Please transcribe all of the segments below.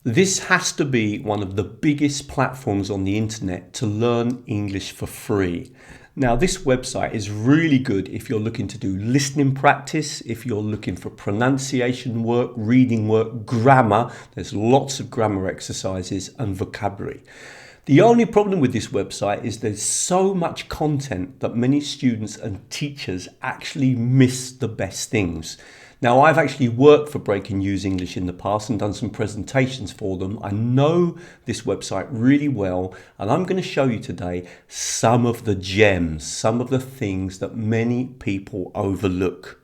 This has to be one of the biggest platforms on the internet to learn English for free. Now, this website is really good if you're looking to do listening practice, if you're looking for pronunciation work, reading work, grammar. There's lots of grammar exercises and vocabulary. The only problem with this website is there's so much content that many students and teachers actually miss the best things. Now, I've actually worked for Breaking News English in the past and done some presentations for them. I know this website really well, and I'm going to show you today some of the gems, some of the things that many people overlook.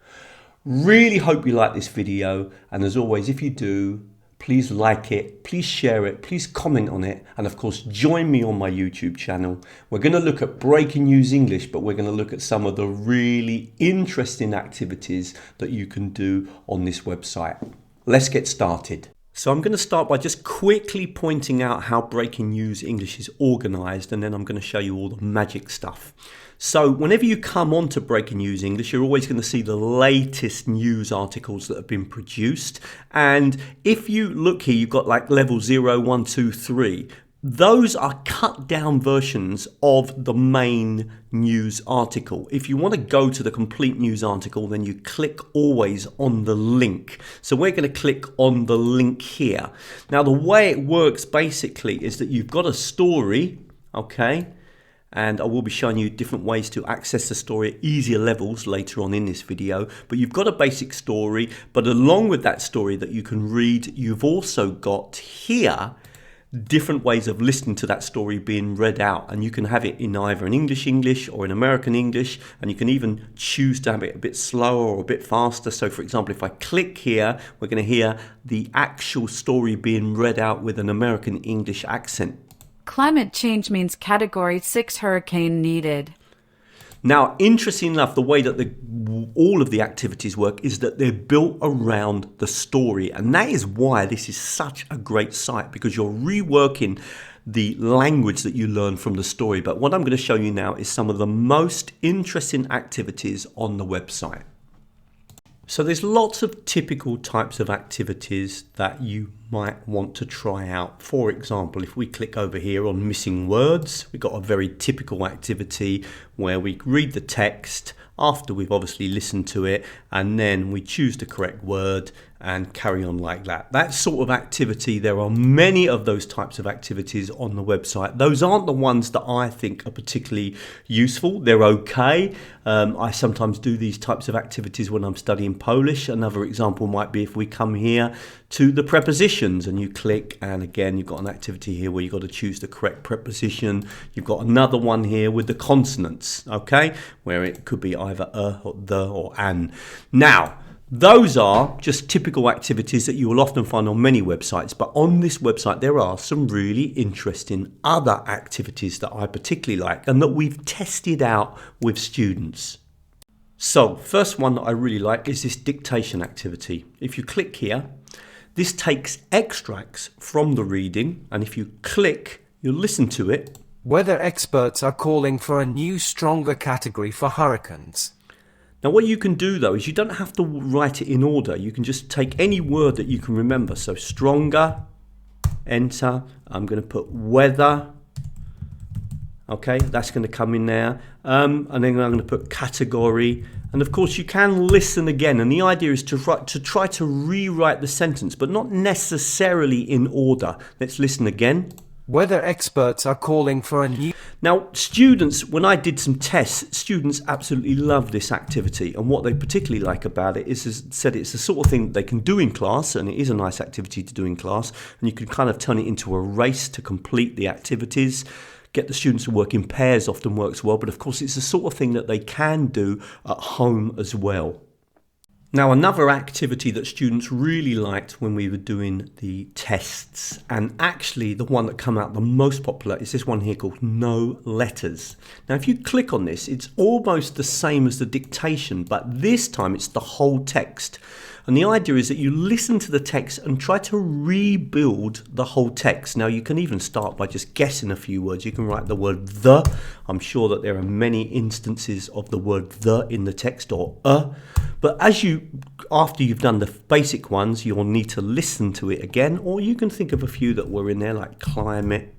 Really hope you like this video, and as always, if you do, please like it, please share it, please comment on it, and of course join me on my YouTube channel. We're going to look at Breaking News English, but we're going to look at some of the really interesting activities that you can do on this website. Let's get started. So I'm going to start by just quickly pointing out how Breaking News English is organized, and then I'm going to show you all the magic stuff. So whenever you come on to Breaking News English, you're always going to see the latest news articles that have been produced. And if you look here, you've got like level 0, 1, 2, 3. Those are cut down versions of the main news article. If you want to go to the complete news article, then you click always on the link. So we're going to click on the link here. Now, the way it works basically is that you've got a story, okay? And I will be showing you different ways to access the story at easier levels later on in this video. But you've got a basic story, but along with that story that you can read, you've also got here different ways of listening to that story being read out. And you can have it in either an English or in American English, and you can even choose to have it a bit slower or a bit faster. So for example, if I click here, we're going to hear the actual story being read out with an American English accent. Climate change means Category 6 hurricane needed. Now, interesting enough, the way that all of the activities work is that they're built around the story. And that is why this is such a great site, because you're reworking the language that you learn from the story. But what I'm going to show you now is some of the most interesting activities on the website. So there's lots of typical types of activities that you might want to try out. For example, if we click over here on missing words, we've got a very typical activity where we read the text after we've obviously listened to it, and then we choose the correct word and carry on like that. That sort of activity, there are many of those types of activities on the website. Those aren't the ones that I think are particularly useful. They're okay. I sometimes do these types of activities when I'm studying Polish. Another example might be if we come here to the prepositions and you click, and again you've got an activity here where you've got to choose the correct preposition. You've got another one here with the consonants, okay, where it could be either a or the or an. Now, those are just typical activities that you will often find on many websites, but on this website there are some really interesting other activities that I particularly like and that we've tested out with students. So, first one that I really like is this dictation activity. If you click here, this takes extracts from the reading, and if you click, you'll listen to it. Weather experts are calling for a new, stronger category for hurricanes. Now, what you can do, though, is you don't have to write it in order. You can just take any word that you can remember. So, stronger, enter. I'm going to put weather. Okay, that's going to come in there. And then I'm going to put category. And of course, you can listen again. And the idea is to try to rewrite the sentence, but not necessarily in order. Let's listen again. Weather experts are calling for a new... Now, students, when I did some tests, students absolutely love this activity. And what they particularly like about it is, as I said, it's the sort of thing that they can do in class, and it is a nice activity to do in class. And you can kind of turn it into a race to complete the activities. Get the students to work in pairs often works well, but of course it's the sort of thing that they can do at home as well. Now, another activity that students really liked when we were doing the tests, and actually the one that came out the most popular, is this one here called No Letters. Now, if you click on this, it's almost the same as the dictation, but this time it's the whole text. And the idea is that you listen to the text and try to rebuild the whole text. Now, you can even start by just guessing a few words. You can write the word the. I'm sure that there are many instances of the word the in the text, or But after you've done the basic ones, you'll need to listen to it again, or you can think of a few that were in there, like climate,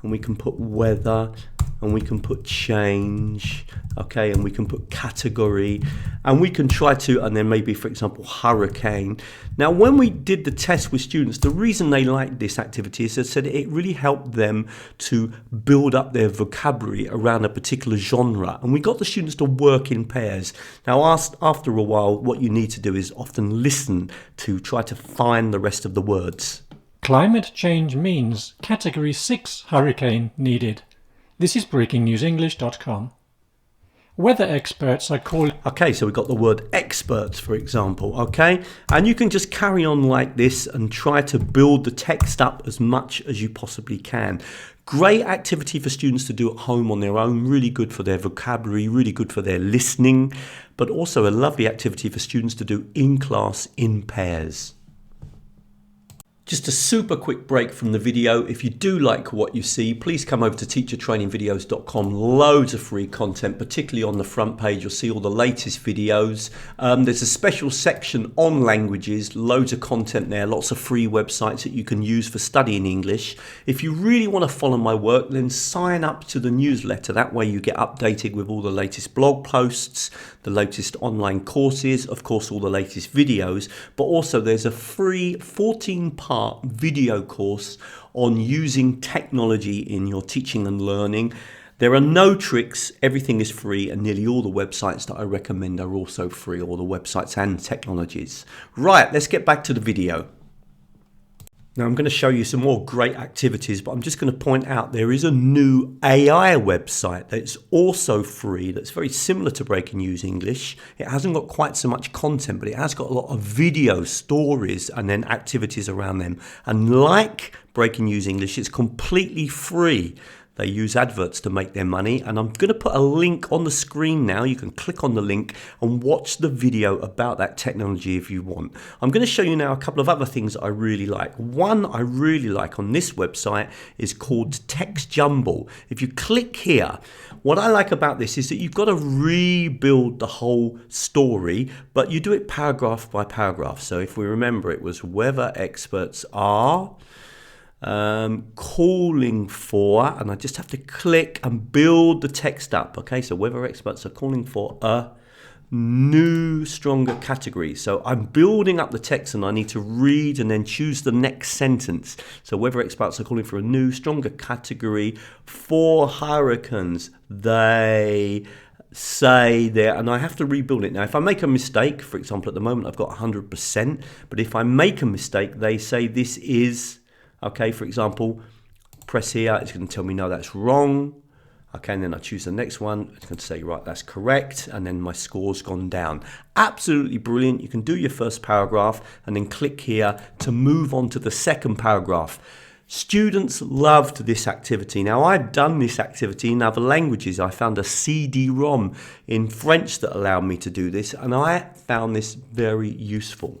and we can put weather, and we can put change, okay, and we can put category, and we can try to, and then maybe, for example, hurricane. Now, when we did the test with students, the reason they liked this activity is they said it really helped them to build up their vocabulary around a particular genre, and we got the students to work in pairs. Now, after a while, what you need to do is often listen to try to find the rest of the words. Climate change means Category 6 hurricane needed. This is breakingnewsenglish.com. Weather experts are called... Okay, so we've got the word experts, for example, okay? And you can just carry on like this and try to build the text up as much as you possibly can. Great activity for students to do at home on their own, really good for their vocabulary, really good for their listening, but also a lovely activity for students to do in class in pairs. Just a super quick break from the video. If you do like what you see, please come over to teachertrainingvideos.com. Loads of free content, particularly on the front page. You'll see all the latest videos. There's a special section on languages, loads of content there, lots of free websites that you can use for studying English. If you really want to follow my work, then sign up to the newsletter. That way you get updated with all the latest blog posts, the latest online courses, of course, all the latest videos, but also there's a free 14-part video course on using technology in your teaching and learning. There are no tricks, everything is free, and nearly all the websites that I recommend are also free, all the websites and technologies. Right, let's get back to the video. Now I'm going to show you some more great activities, but I'm just going to point out there is a new AI website that's also free, that's very similar to Breaking News English. It hasn't got quite so much content, but it has got a lot of video stories and then activities around them. And like Breaking News English, it's completely free. They use adverts to make their money, and I'm going to put a link on the screen now. You can click on the link and watch the video about that technology if you want. I'm going to show you now a couple of other things that I really like. One I really like on this website is called Text Jumble. If you click here, what I like about this is that you've got to rebuild the whole story, but you do it paragraph by paragraph. So if we remember, it was weather experts are... calling for, and I just have to click and build the text up. Okay, so weather experts are calling for a new, stronger category. So I'm building up the text and I need to read and then choose the next sentence. So weather experts are calling for a new, stronger category for hurricanes. They say there, and I have to rebuild it. Now, if I make a mistake, for example, at the moment I've got 100%, but if I make a mistake, they say this is... Okay, for example, press here, it's going to tell me, no, that's wrong. Okay, and then I choose the next one. It's going to say, right, that's correct. And then my score's gone down. Absolutely brilliant. You can do your first paragraph and then click here to move on to the second paragraph. Students loved this activity. Now, I've done this activity in other languages. I found a CD-ROM in French that allowed me to do this, and I found this very useful.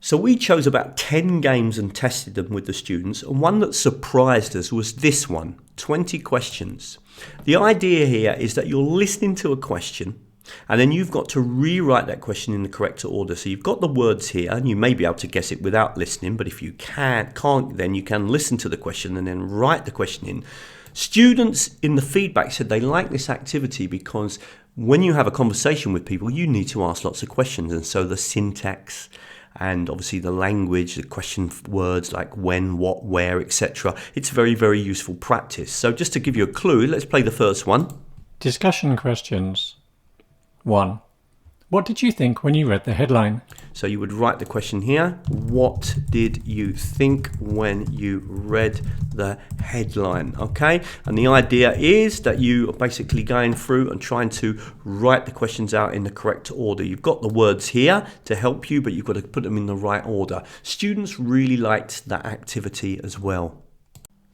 So we chose about 10 games and tested them with the students, and one that surprised us was this one, 20 questions. The idea here is that you're listening to a question and then you've got to rewrite that question in the correct order. So you've got the words here and you may be able to guess it without listening, but if you can't, then you can listen to the question and then write the question in. Students in the feedback said they like this activity because when you have a conversation with people, you need to ask lots of questions, and so the syntax and obviously the language, the question words like when, what, where, etc. It's very, very useful practice. So just to give you a clue, let's play the first one. Discussion questions. 1. What did you think when you read the headline? So you would write the question here. What did you think when you read the headline? Okay, and the idea is that you are basically going through and trying to write the questions out in the correct order. You've got the words here to help you, but you've got to put them in the right order. Students really liked that activity as well.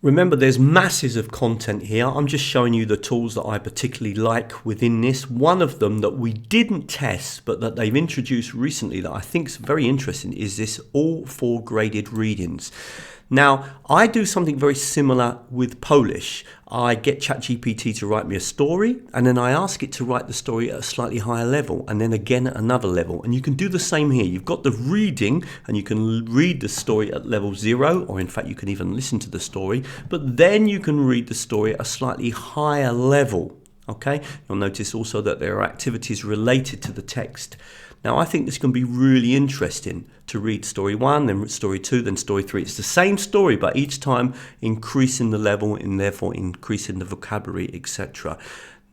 Remember, there's masses of content here. I'm just showing you the tools that I particularly like within this. One of them that we didn't test, but that they've introduced recently that I think is very interesting is this all 4 graded readings. Now, I do something very similar with Polish. I get ChatGPT to write me a story, and then I ask it to write the story at a slightly higher level, and then again at another level. And you can do the same here. You've got the reading, and you can read the story at level 0, or in fact, you can even listen to the story, but then you can read the story at a slightly higher level. Okay, you'll notice also that there are activities related to the text. Now, I think this can be really interesting to read story 1, then story 2, then story 3. It's the same story, but each time increasing the level and therefore increasing the vocabulary, etc.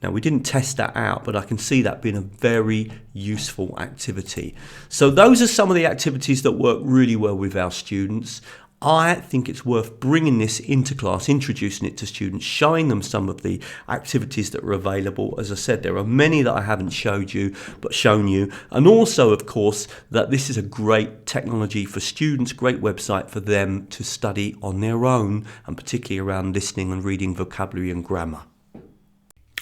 Now, we didn't test that out, but I can see that being a very useful activity. So those are some of the activities that work really well with our students. I think it's worth bringing this into class, introducing it to students, showing them some of the activities that are available. As I said, there are many that I haven't shown you. And also, of course, that this is a great technology for students, great website for them to study on their own, and particularly around listening and reading vocabulary and grammar.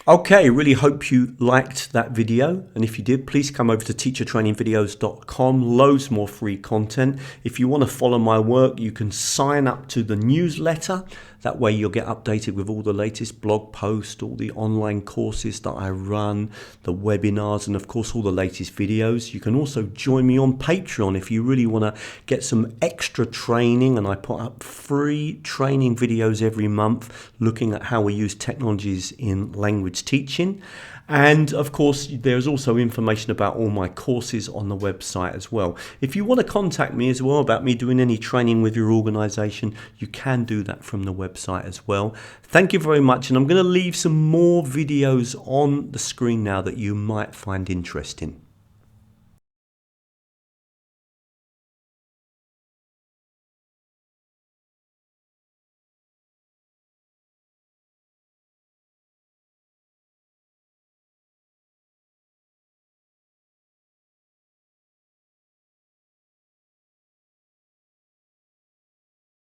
Okay, really hope you liked that video, and if you did, please come over to teachertrainingvideos.com. Loads more free content. If you want to follow my work, you can sign up to the newsletter. That way you'll get updated with all the latest blog posts, all the online courses that I run, the webinars, and of course all the latest videos. You can also join me on Patreon if you really want to get some extra training, and I put up free training videos every month looking at how we use technologies in language teaching. And of course, there's also information about all my courses on the website as well. If you want to contact me as well about me doing any training with your organization, you can do that from the website as well. Thank you very much. And I'm going to leave some more videos on the screen now that you might find interesting.